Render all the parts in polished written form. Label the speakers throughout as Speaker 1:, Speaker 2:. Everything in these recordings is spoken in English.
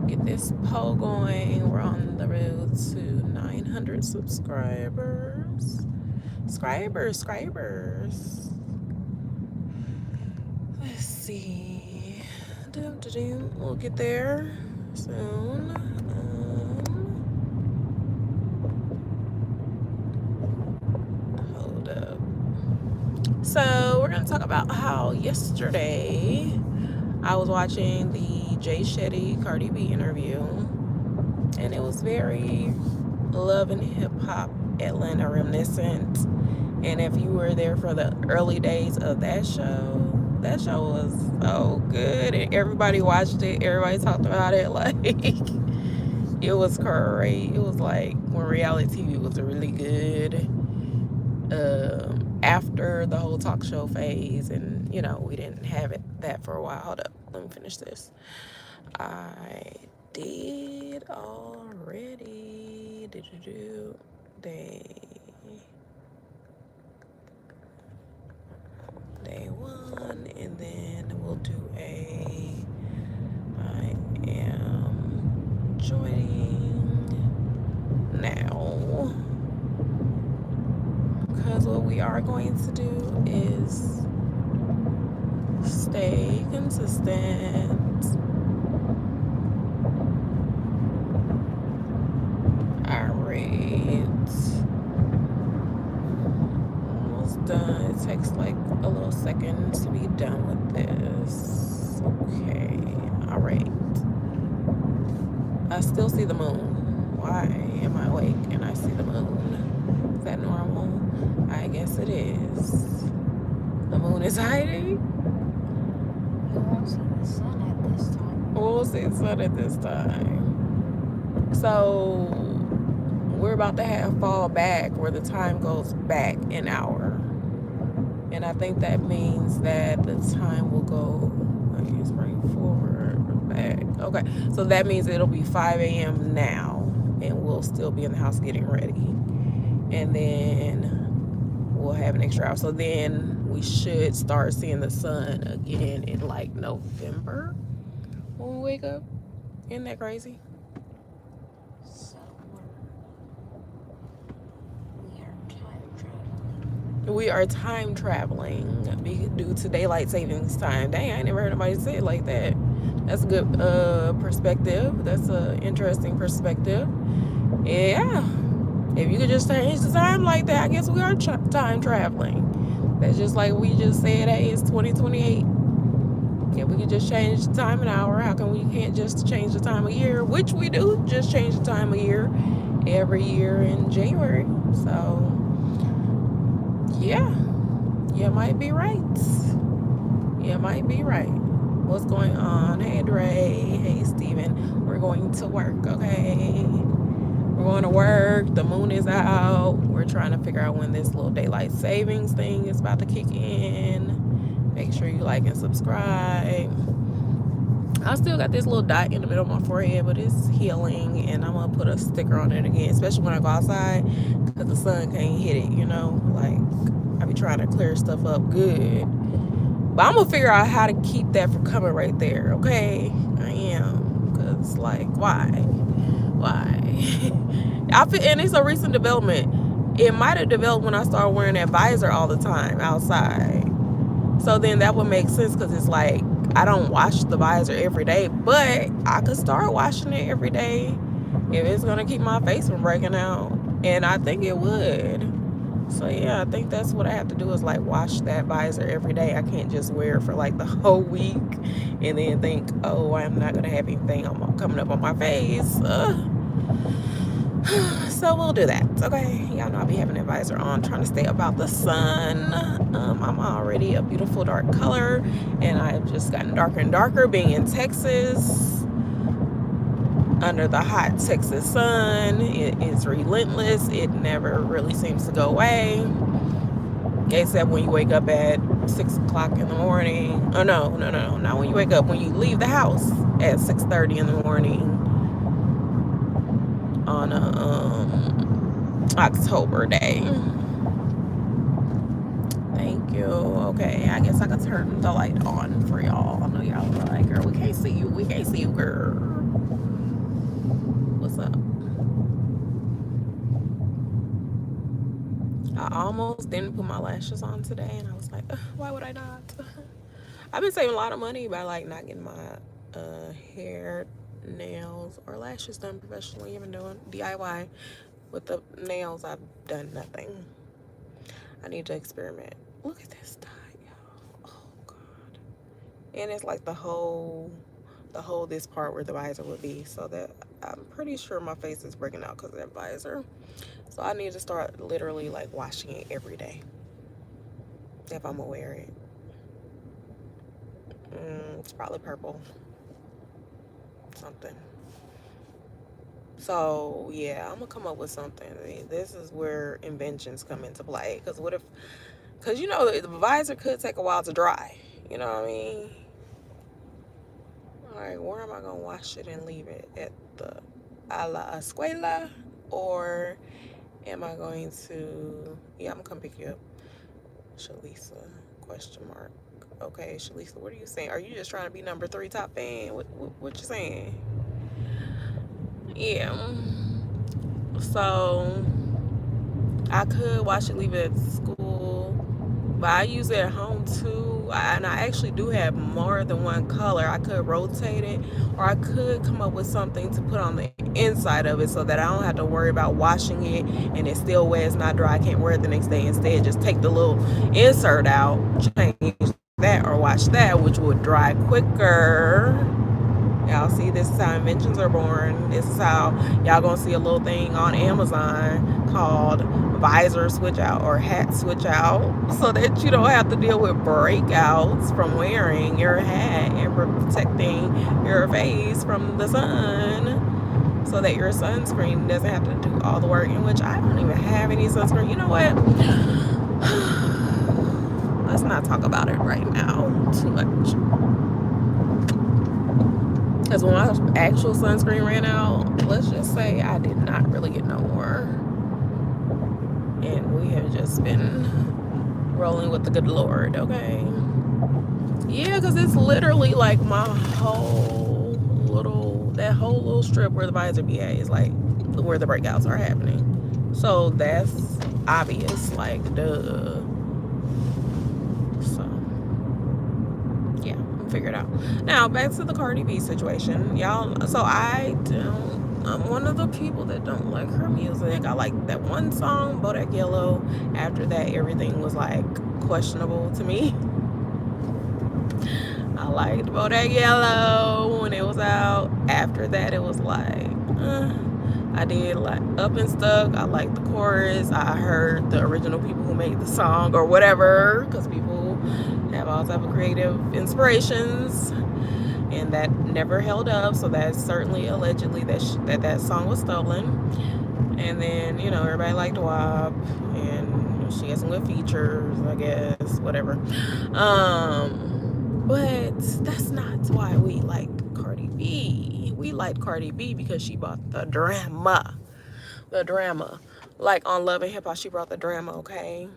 Speaker 1: Get this poll going. We're on the road to 900 subscribers. Subscribers. Let's see. We'll get there soon. Hold up. So we're gonna talk about how yesterday I was watching the Shetty Cardi B interview, and it was very love and hip hop Atlanta reminiscent. And if you were there for the early days of that show was so good, and everybody watched it. Everybody talked about it. Like, it was great. It was like when reality TV was really good. After the whole talk show phase, and we didn't have that for a while. Hold up, let me finish this. I did already. Day one, and then we'll do I am joining now. Because what we are going to do is stay consistent. Alright. Almost done. It takes like a little second to be done with this. Okay. Alright. I still see the moon. Why am I awake and I see the moon? Is that normal? I guess it is. The moon is hiding.
Speaker 2: You won't see the sun at this time.
Speaker 1: We'll see the sun at this time. So we're about to have fall back, where the time goes back an hour. And I think that means that the time will go, I guess, right forward or back. Okay, so that means it'll be 5 a.m. now, and we'll still be in the house getting ready. And then we'll have an extra hour. So then we should start seeing the sun again in like November when we wake up. Isn't that crazy?
Speaker 2: So we are time traveling.
Speaker 1: We are time traveling due to daylight savings time. Dang, I ain't never heard nobody say it like that. That's a good perspective. That's an interesting perspective. Yeah. If you could just change the time like that, I guess we are time traveling. That's just like we just said, hey, it's 2028. If we could just change the time an hour, how come we can't just change the time of year? Which we do, just change the time of year every year in January. So, yeah, you might be right. You might be right. What's going on? Hey, Dre. Hey, Steven. We're going to work, okay? We're going to work. The moon is out. We're trying to figure out when this little daylight savings thing is about to kick in. Make sure you like and subscribe. I still got this little dot in the middle of my forehead, but it's healing, and I'm going to put a sticker on it again, especially when I go outside, because the sun can't hit it, Like, I be trying to clear stuff up good. But I'm going to figure out how to keep that from coming right there, okay? I am. Because, like, why? And it's a recent development. It might have developed when I started wearing that visor all the time outside. So then that would make sense, because it's like I don't wash the visor every day, but I could start washing it every day if it's going to keep my face from breaking out. And I think it would. So yeah, I think that's what I have to do, is like wash that visor every day. I can't just wear it for like the whole week and then think, oh, I'm not going to have anything coming up on my face. So we'll do that, okay? Y'all know I'll be having an visor on, trying to stay about the sun. I'm already a beautiful dark color, and I've just gotten darker and darker being in Texas, under the hot Texas sun. It is relentless. It never really seems to go away, except when you wake up at 6 o'clock in the morning. Oh, no, not when you wake up. When you leave the house at 6:30 in the morning on a October day. Thank you. Okay, I guess I could turn the light on for y'all. I know y'all are like, girl, we can't see you, girl. almost didn't put my lashes on today, and I was like, why would I not? I've been saving a lot of money by like not getting my hair, nails, or lashes done professionally. I've been doing DIY with the nails. I've done nothing. I need to experiment. Look at this dye, y'all. Oh God. And it's like the whole this part where the visor would be, so that I'm pretty sure my face is breaking out because of that visor. So I need to start literally like washing it every day if I'm gonna wear it. It's probably purple something. So yeah, I'm gonna come up with something. This is where inventions come into play. Because you know the visor could take a while to dry. You know what I mean? All right, where am I gonna wash it and leave it at the a la escuela, or am I going to? Yeah, I'm gonna come pick you up, Shalisa? Question mark. Okay, Shalisa, what are you saying? Are you just trying to be number 3 top fan? What you saying? Yeah. So I could wash it, leave it at school, but I use it at home too. And I actually do have more than one color. I could rotate it, or I could come up with something to put on the inside of it so that I don't have to worry about washing it and it's still wet, it's not dry, I can't wear it the next day. Instead, just take the little insert out, change that, or wash that, which would dry quicker. Y'all see, this is how inventions are born. This is how y'all gonna see a little thing on Amazon called visor switch out or hat switch out, so that you don't have to deal with breakouts from wearing your hat and protecting your face from the sun, so that your sunscreen doesn't have to do all the work, in which I don't even have any sunscreen. You know what? Let's not talk about it right now too much. Because when my actual sunscreen ran out, let's just say I did not really get no more. And we have just been rolling with the good Lord, okay? Yeah, because it's literally like my that whole little strip where the visor be at is like where the breakouts are happening. So that's obvious, like, duh. Figure it out. Now back to the Cardi B situation, y'all. So I'm one of the people that don't like her music. I like that one song, Bodak Yellow. After that, everything was like questionable to me. I liked Bodak Yellow when it was out. After that, it was like I did like Up and Stuck. I liked the chorus. I heard the original people who made the song or whatever, because people have all type of creative inspirations, and that never held up. So that's certainly allegedly that song was stolen. And then, you know, everybody liked WAP, and she had some good features, I guess, whatever. But that's not why we like Cardi B. We liked Cardi B because she brought the drama. Like on Love and Hip Hop, she brought the drama, okay?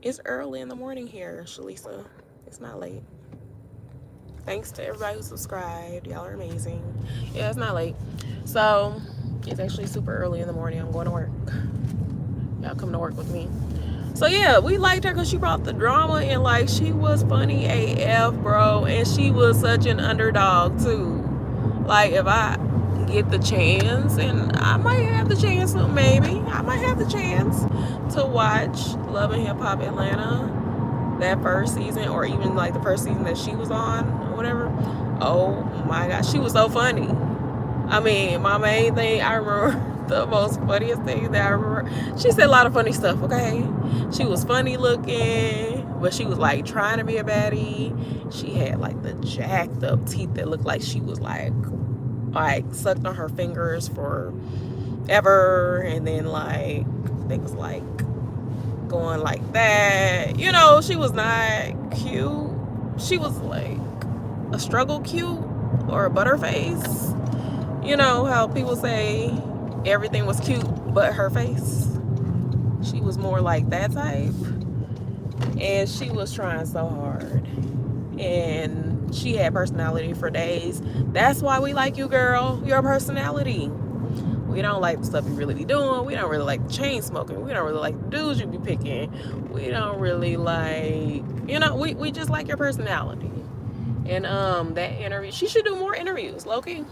Speaker 1: It's early in the morning here, Shalisa. It's not late. Thanks to everybody who subscribed. Y'all are amazing. Yeah, it's not late. So, it's actually super early in the morning. I'm going to work. Y'all come to work with me. So, yeah, we liked her because she brought the drama, and, like, she was funny AF, bro. And she was such an underdog, too. Like, if I get the chance, and I might have the chance, maybe. I might have the chance to watch Love and Hip Hop Atlanta, that first season, or even like the first season that she was on or whatever. Oh my gosh, she was so funny. I mean, my main thing, I remember the most funniest thing that I remember, she said a lot of funny stuff, okay? She was funny looking, but she was like trying to be a baddie. She had like the jacked up teeth that looked like she was like sucked on her fingers for ever, and then like things like going like that. You know, she was not cute. She was like a struggle cute or a butterface. You know how people say everything was cute but her face? She was more like that type. And she was trying so hard. And she had personality for days. That's why we like you, girl. Your personality. We don't like the stuff you really be doing. We don't really like the chain smoking. We don't really like the dudes you be picking. We don't really like, we just like your personality. And that interview, she should do more interviews, Loki.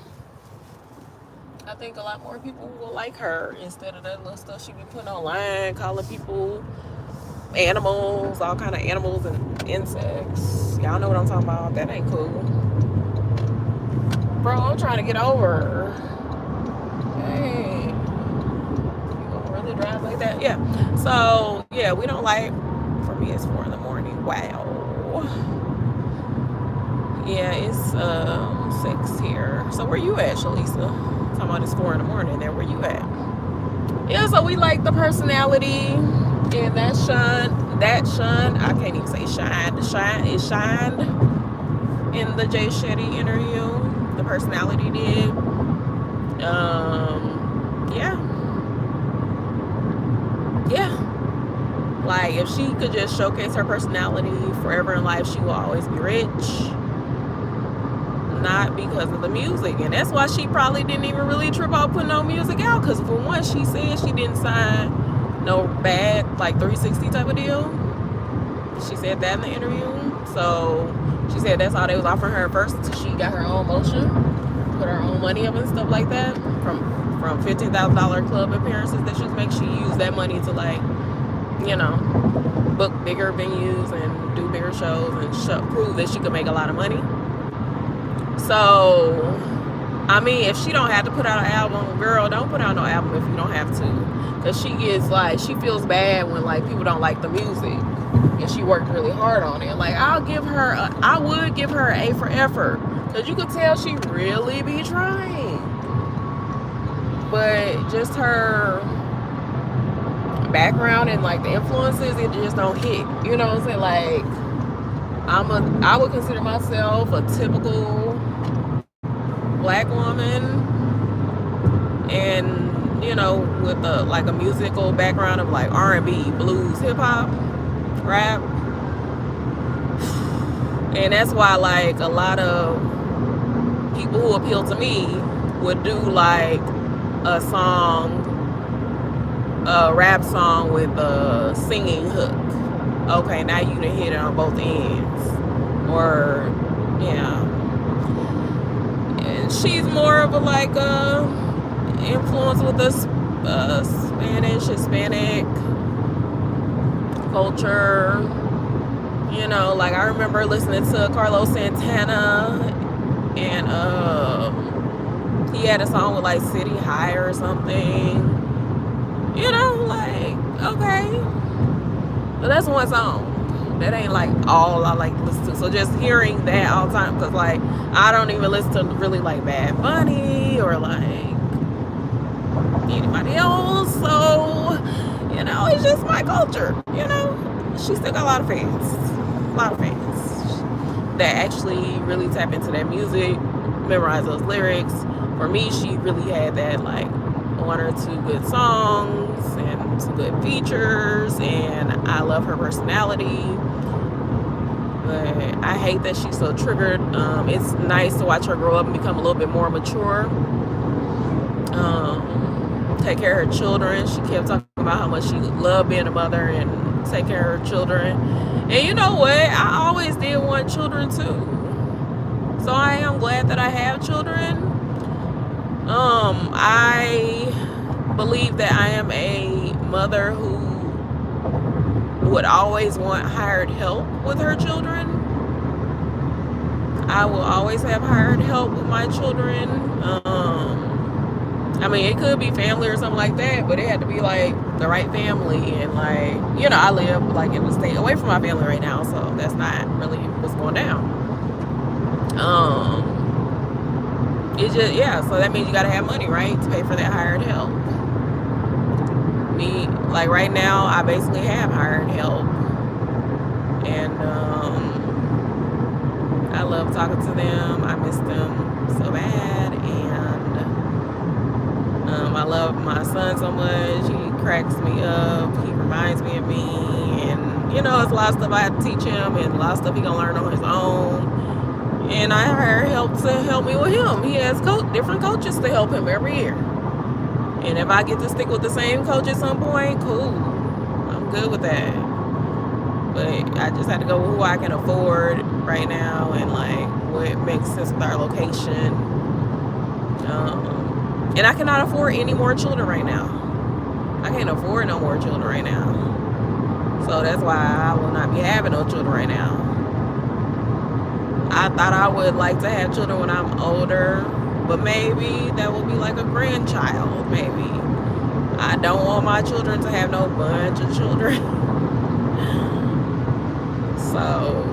Speaker 1: I think a lot more people will like her instead of that little stuff she be putting online, calling people animals, all kind of animals and insects. Y'all know what I'm talking about. That ain't cool. Bro, I'm trying to get over. Hey, you gonna really drive like that? Yeah. So, yeah, we don't like, for me, it's 4 in the morning. Wow. Yeah, it's 6 here. So where you at, Shalisa? Talking about it's 4 in the morning. There, where you at? Yeah, so we like the personality. And that shine, I can't even say shine. The shine is shined in the Jay Shetty interview. The personality did. Yeah. Like, if she could just showcase her personality forever in life, she will always be rich. Not because of the music. And that's why she probably didn't even really trip out putting no music out. Because for one, she said she didn't sign no bag, like 360 type of deal. She said that in the interview. So she said that's how they was offering her first until she got her own motion, put her own money up and stuff like that. From $15,000 club appearances that she was making, she used that money to, like, book bigger venues and do bigger shows and prove that she could make a lot of money. So, I mean, if she don't have to put out an album, girl, don't put out no album if you don't have to. Because she gets, like, she feels bad when, like, people don't like the music. And she worked really hard on it. Like, I would give her an A for effort. Because you could tell she really be trying. But just her background and, like, the influences, it just don't hit. You know what I'm saying? Like, I would consider myself a typical black woman, and with a musical background of, like, R&B, blues, hip-hop, rap. And that's why, like, a lot of people who appeal to me would do, like, a rap song with a singing hook. Okay, now you done hit it on both ends. Or, yeah. And she's more of a, like, influence with the Spanish, Hispanic culture. Like, I remember listening to Carlos Santana, and he had a song with, like, City High or something. Like, okay. But that's one song. That ain't, like, all I like to listen to. So just hearing that all the time, because, like, I don't even listen to really, like, Bad Bunny or, like, anybody else. So, it's just my culture. She still got a lot of fans. That actually really tap into that music, memorize those lyrics. For me, she really had that, like, 1 or 2 good songs and some good features, and I love her personality. But I hate that she's so triggered. It's nice to watch her grow up and become a little bit more mature. Take care of her children. She kept talking about how much she loved being a mother and take care of her children. And you know what? I always did want children too. So I am glad that I have children. I believe that I am a mother who would always want hired help with her children. I will always have hired help with my children. I mean, it could be family or something like that, but it had to be, like, the right family. And, like, I live, like, in the state away from my family right now, so that's not really what's going down. It just, yeah, so that means you gotta have money, right, to pay for that hired help. Me, like, right now, I basically have hired help. And I love talking to them. I miss them so bad. And I love my son so much. He cracks me up. He reminds me of me. And, it's a lot of stuff I have to teach him, and a lot of stuff he gonna learn on his own. And I hired help to help me with him. He has different coaches to help him every year. And if I get to stick with the same coach at some point, cool. I'm good with that. But I just had to go with who I can afford right now and like what makes sense with our location. And I cannot afford any more children right now. I can't afford no more children right now. So that's why I will not be having no children right now. I thought I would like to have children when I'm older, but maybe that will be like a grandchild, maybe. I don't want my children to have no bunch of children. So,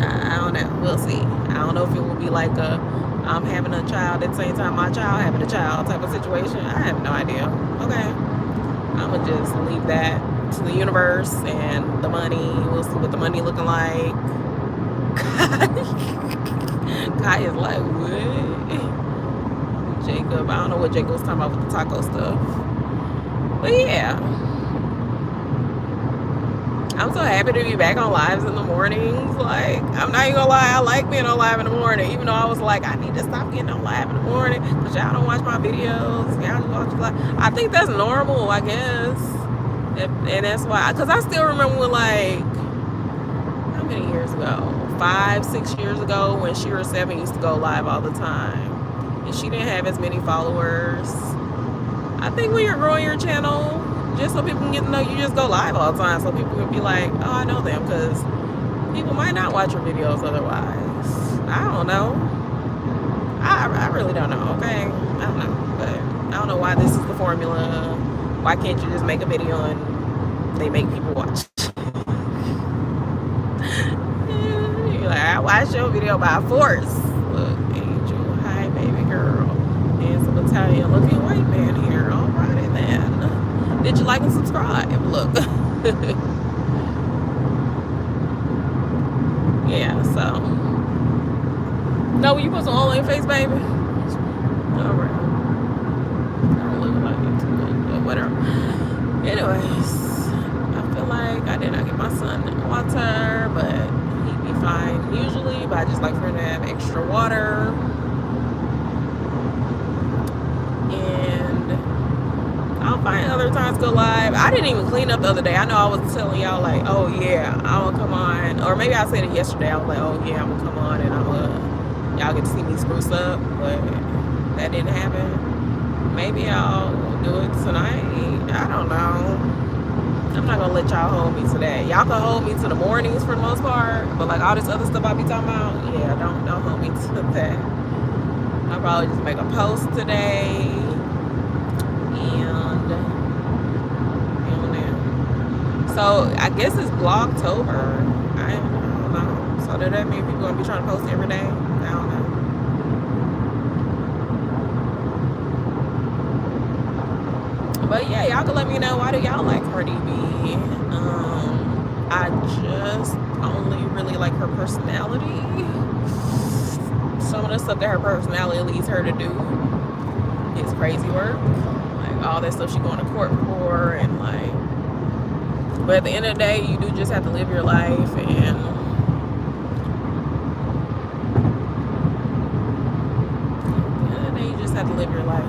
Speaker 1: I don't know. We'll see. I don't know if it will be like a I'm having a child at the same time my child having a child type of situation. I have no idea. Okay. I'm going to just leave that to the universe and the money. We'll see what the money looking like. Kai is like, what? Jacob, I don't know what Jacob was talking about with the taco stuff. But yeah. I'm so happy to be back on lives in the mornings. Like, I'm not even gonna lie, I like being on live in the morning. Even though I was like, I need to stop getting on live in the morning because y'all don't watch my videos. Y'all just watch live. I think that's normal, I guess. And that's why, because I still remember when, like, how many years ago? 5, 6 years ago when Shira 7 used to go live all the time. And she didn't have as many followers. I think when you're growing your channel, just so people can get to know you, just go live all the time so people can be like, oh, I know them, because people might not watch your videos otherwise. I don't know. I really don't know, okay? I don't know. But I don't know why this is the formula. Why can't you just make a video and they make people watch? You're like, I watched your video by force. Look, Angel, hi, baby girl. Handsome Italian looking white man here. Alrighty then. Did you like and subscribe? Look. Yeah, so. No, you put some all in your face, baby? Alright. I don't look like it too much, but whatever. Anyways, I feel like I did not get my son water, but he'd be fine usually, but I just like for him to have extra water. I'll find other times to go live. I didn't even clean up the other day. I know I was telling y'all like, oh yeah, I'm gonna come on. Or maybe I said it yesterday. I was like, oh yeah, I'm gonna come on and y'all get to see me spruce up. But that didn't happen. Maybe I'll do it tonight. I don't know. I'm not gonna let y'all hold me today. Y'all can hold me to the mornings for the most part. But like all this other stuff I be talking about, yeah, don't hold me to that. I'll probably just make a post today. So I guess it's Vlogtober. I don't know. So does that mean people gonna be trying to post every day? I don't know. But yeah, y'all can let me know, why do y'all like Cardi B? I just only really like her personality. Some of the stuff that her personality leads her to do is crazy work. Like all that stuff she going to court for and like. But at the end of the day, you do just have to live your life, and at the end of the day, you just have to live your life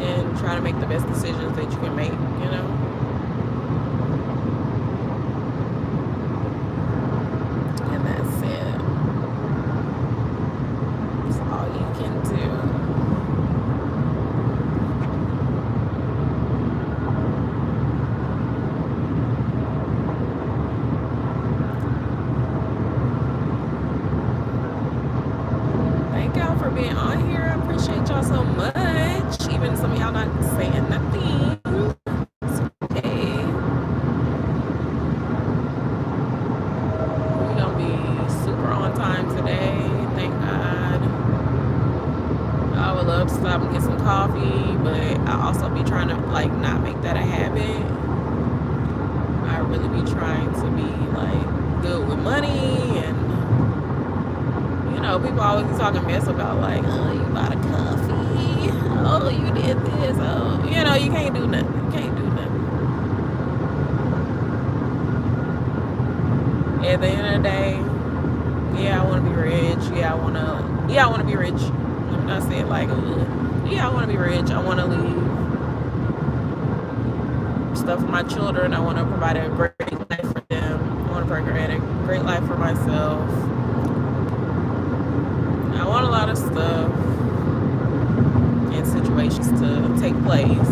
Speaker 1: and try to make the best decisions that you can make, you know? And that's it. That's all you can do. Being on here, I appreciate y'all so much. Even some of y'all not saying nothing. It's okay. We're gonna be super on time today. Thank God. I would love to stop and get some coffee, but I also be trying to like not make that a habit. I really be trying to be like good with money and. You know, people always be talking mess about like, oh, you bought a coffee, oh, you did this, oh, you know, you can't do nothing. You can't do nothing. At the end of the day, yeah, I want to be rich. Yeah, I want I want to be rich. Let me not say it like, I want to be rich. I want to leave stuff for my children. I want to provide a great life for them. I want to provide a great life for myself. I want a lot of stuff and situations to take place.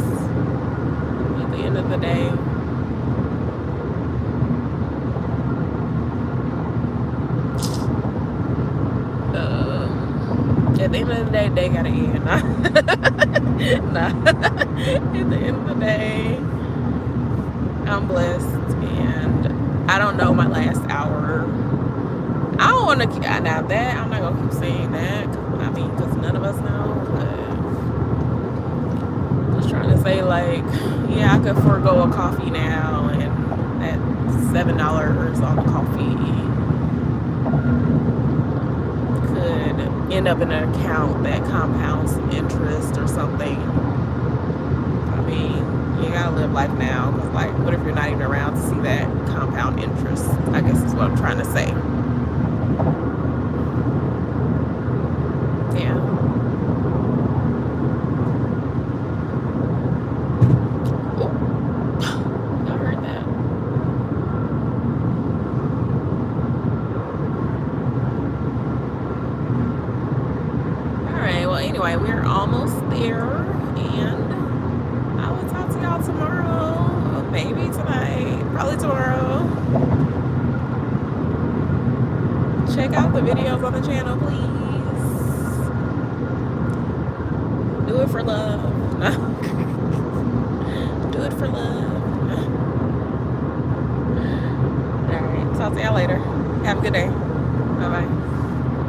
Speaker 1: At the end of the day, at the end of the day, they gotta end. Nah. At the end of the day, I'm blessed, and I don't know my last hour. I don't want to. Now that I'm not gonna keep saying that. I mean, because none of us know. But just trying to say, like, yeah, I could forego a coffee now, and that $7 on the coffee could end up in an account that compounds some interest or something. I mean, you gotta live life now. Cause like, what if you're not even around to see that compound interest? I guess is what I'm trying to say. Yeah. Oh, y'all heard that? All right. Well, anyway, we're almost there, and I will talk to y'all tomorrow. Maybe tonight. Probably tomorrow. Check out the videos on the channel, please. Do it for love.